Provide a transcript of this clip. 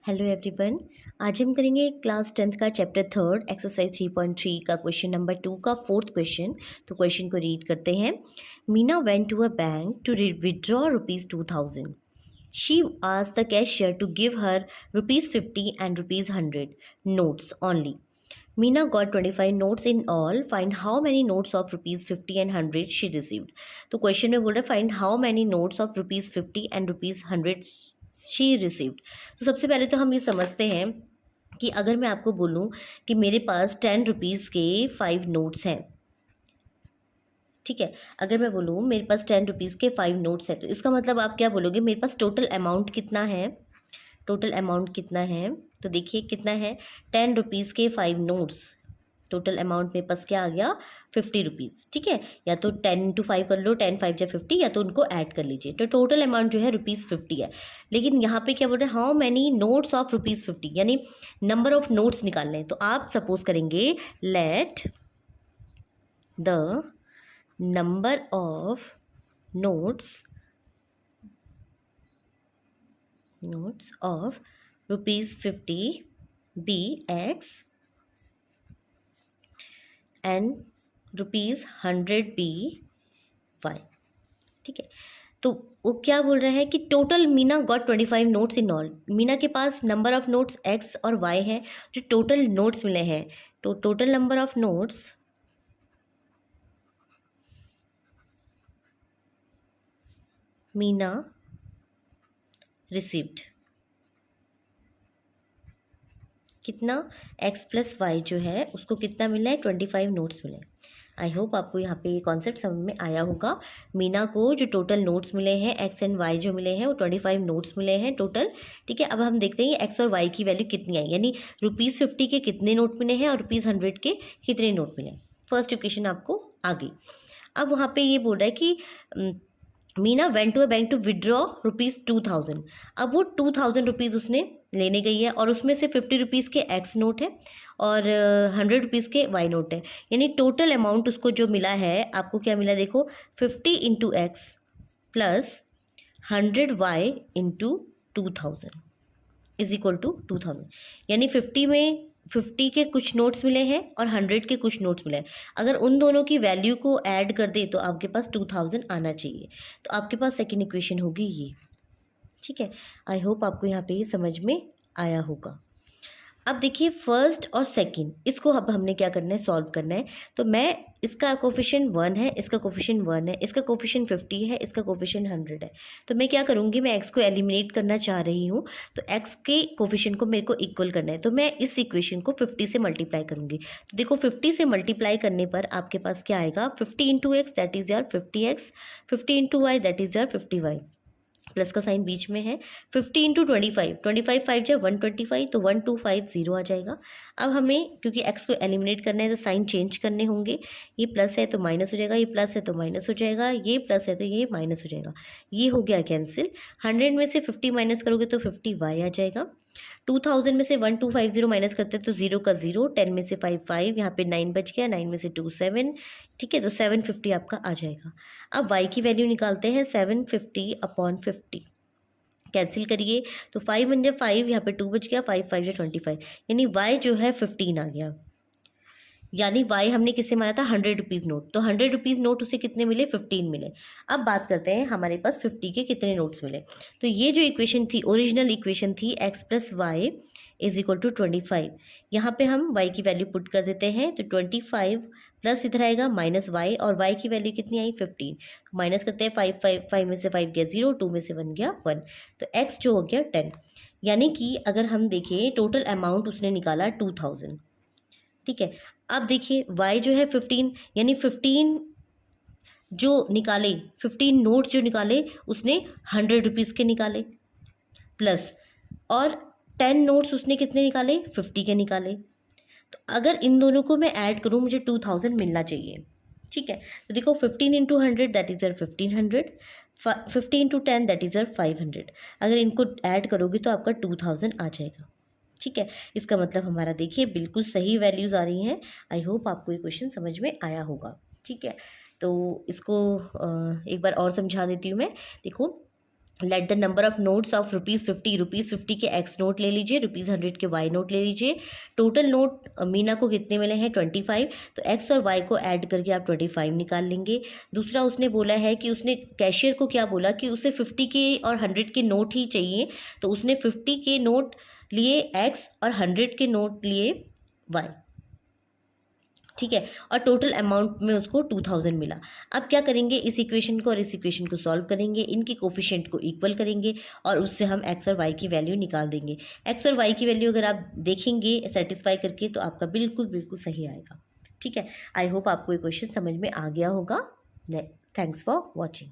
Hello everyone. आज हम करेंगे क्लास 10th का चैप्टर 3 एक्सरसाइज 3.3 का क्वेश्चन नंबर 2 का 4th क्वेश्चन। तो क्वेश्चन को रीड करते हैं। Meena went to a bank to withdraw ₹2000। She asked the cashier to give her ₹50 and ₹100 notes only. Meena got 25 notes in all. Find how many notes of ₹50 and 100 she received. तो question में बोल रहा है find how many notes of ₹50 and ₹100 she received. तो सबसे पहले तो हम ये समझते हैं कि अगर मैं आपको बोलूँ कि मेरे पास 10 रुपीज़ के 5 नोट्स हैं, ठीक है। अगर मैं बोलूँ मेरे पास 10 रुपीज़ के 5 नोट्स हैं, तो इसका मतलब आप क्या बोलोगे, मेरे पास टोटल अमाउंट कितना है। टोटल अमाउंट कितना है, तो देखिए कितना है, 10 रुपीज़ के 5 नोट्स। टोटल अमाउंट मेरे पास क्या आ गया, 50 रुपीज़, ठीक है। या तो 10 into 5 कर लो, 10 5 जा 50, या तो उनको ऐड कर लीजिए। तो टोटल अमाउंट जो है ₹50 है। लेकिन यहाँ पे क्या बोल रहे हैं, हाउ मैनी नोट्स ऑफ ₹50, यानी नंबर ऑफ नोट्स निकालने हैं। तो आप सपोज करेंगे let the number of notes of ₹50 be X and ₹100 be Y, ठीक है। तो वो क्या बोल रहा है कि total Meena got 25 notes in all. Meena के पास नंबर ऑफ नोट्स X और Y है, जो टोटल नोट्स मिले हैं। तो total number of notes Meena received कितना, X प्लस वाई जो है उसको कितना मिला है, 25 नोट्स मिले। आई होप आपको यहाँ पे ये कॉन्सेप्ट समझ में आया होगा। मीना को जो टोटल नोट्स मिले हैं X एंड Y जो मिले हैं वो 25 नोट्स मिले हैं टोटल, ठीक है। अब हम देखते हैं X और Y की वैल्यू कितनी आई, यानी ₹50 के कितने नोट मिले हैं और ₹100 के कितने नोट मिले हैं। फर्स्ट इक्वेशन आपको आ गई। अब वहाँ पे ये बोल रहा है कि Meena went to a bank to withdraw ₹2000। अब वो ₹2000 उसने लेने गई है, और उसमें से ₹50 के X नोट है और ₹100 के Y नोट है। यानी टोटल अमाउंट उसको जो मिला है, आपको क्या मिला देखो, 50 into X plus 100Y into 2000 is equal to 2000। यानी 50 के कुछ नोट्स मिले हैं और 100 के कुछ नोट्स मिले हैं। अगर उन दोनों की वैल्यू को ऐड कर दे तो आपके पास 2000 आना चाहिए। तो आपके पास सेकेंड इक्वेशन होगी ये, ठीक है। आई होप आपको यहाँ पे ये समझ में आया होगा। अब देखिए फर्स्ट और सेकंड, इसको अब हमने क्या करना है, सॉल्व करना है। तो मैं, इसका कोफिशिएंट 1 है, इसका कोफिशिएंट 1 है, इसका कोफिशिएंट 50 है, इसका कोफिशिएंट 100 है। तो मैं क्या करूँगी, मैं x को एलिमिनेट करना चाह रही हूँ, तो x के कोफिशिएंट को मेरे को इक्वल करना है। तो मैं इस इक्वेशन को 50 से मल्टीप्लाई करूँगी। तो देखो 50 से मल्टीप्लाई करने पर आपके पास क्या आएगा, 50 into x that is your 50x, 50 into y that is your 50y, plus का साइन बीच में है। 50 इंटू 25, 25 5 जाए 125, तो 1250 आ जाएगा। अब हमें क्योंकि x को एलिमिनेट करना है तो साइन चेंज करने होंगे। ये प्लस है तो माइनस हो जाएगा, ये प्लस है तो माइनस हो जाएगा, ये प्लस है तो ये माइनस हो जाएगा। ये हो गया कैंसिल। 100 में से 50 माइनस करोगे तो 50y आ जाएगा। 2000 में से 1250 माइनस करते हैं तो 0 का 0, 10 में से 5 5, यहाँ पे 9 बच गया, 9 में से 2 7, ठीक है। तो 750 आपका आ जाएगा। अब y की वैल्यू निकालते हैं, 750 अपॉन 50, कैंसिल करिए तो 5 1 5, यहाँ पे 2 बच गया, 5 5 25, यानी y जो है 15 आ गया। यानी y हमने किससे माना था, 100 रुपीज़ नोट। तो 100 रुपीज़ नोट उसे कितने मिले, 15 मिले। अब बात करते हैं हमारे पास 50 के कितने नोट्स मिले। तो ये जो इक्वेशन थी, ओरिजिनल इक्वेशन थी x plus y is equal to 25। यहाँ पे हम y की वैल्यू पुट कर देते हैं, तो 25 प्लस इधर आएगा माइनस y, और y की वैल्यू कितनी आई, 15। तो माइनस करते हैं, 5 में से 5 गया 0, 2 में से 1 गया 1, तो x जो हो गया 10। यानी कि अगर हम देखें टोटल अमाउंट उसने निकाला 2000, ठीक है। अब देखिए y जो है 15, यानी 15 जो निकाले, 15 नोट जो निकाले उसने 100 रुपीज़ के निकाले, प्लस और 10 नोट्स उसने कितने निकाले, 50 के निकाले। तो अगर इन दोनों को मैं ऐड करूँ मुझे 2000 मिलना चाहिए, ठीक है। तो देखो 15 into 100 that is your 1500, 50 into 10 that is your 500। अगर इनको ऐड करोगे तो आपका 2000 आ जाएगा, ठीक है। इसका मतलब हमारा देखिए बिल्कुल सही वैल्यूज़ आ रही हैं। आई होप आपको ये क्वेश्चन समझ में आया होगा, ठीक है। तो इसको एक बार और समझा देती हूँ मैं। देखो let the number of notes of ₹50 के एक्स नोट ले लीजिए, ₹100 के वाई नोट ले लीजिए। टोटल नोट मीना को कितने मिले हैं 25, तो एक्स और वाई को ऐड करके आप 25 निकाल लेंगे। दूसरा उसने बोला है कि उसने कैशियर को क्या बोला कि उसे 50 के और 100 के नोट ही चाहिए, तो उसने 50 के नोट लिए एक्स और 100 के नोट लिए वाई, ठीक है, और टोटल अमाउंट में उसको 2000 मिला। अब क्या करेंगे, इस इक्वेशन को और इस इक्वेशन को सॉल्व करेंगे, इनकी कोफिशिएंट को इक्वल करेंगे और उससे हम एक्स और वाई की वैल्यू निकाल देंगे। एक्स और वाई की वैल्यू अगर आप देखेंगे सेटिस्फाई करके तो आपका बिल्कुल बिल्कुल सही आएगा। ठीक है, आई होप आपको ये क्वेश्चन समझ में आ गया होगा। Thanks for watching.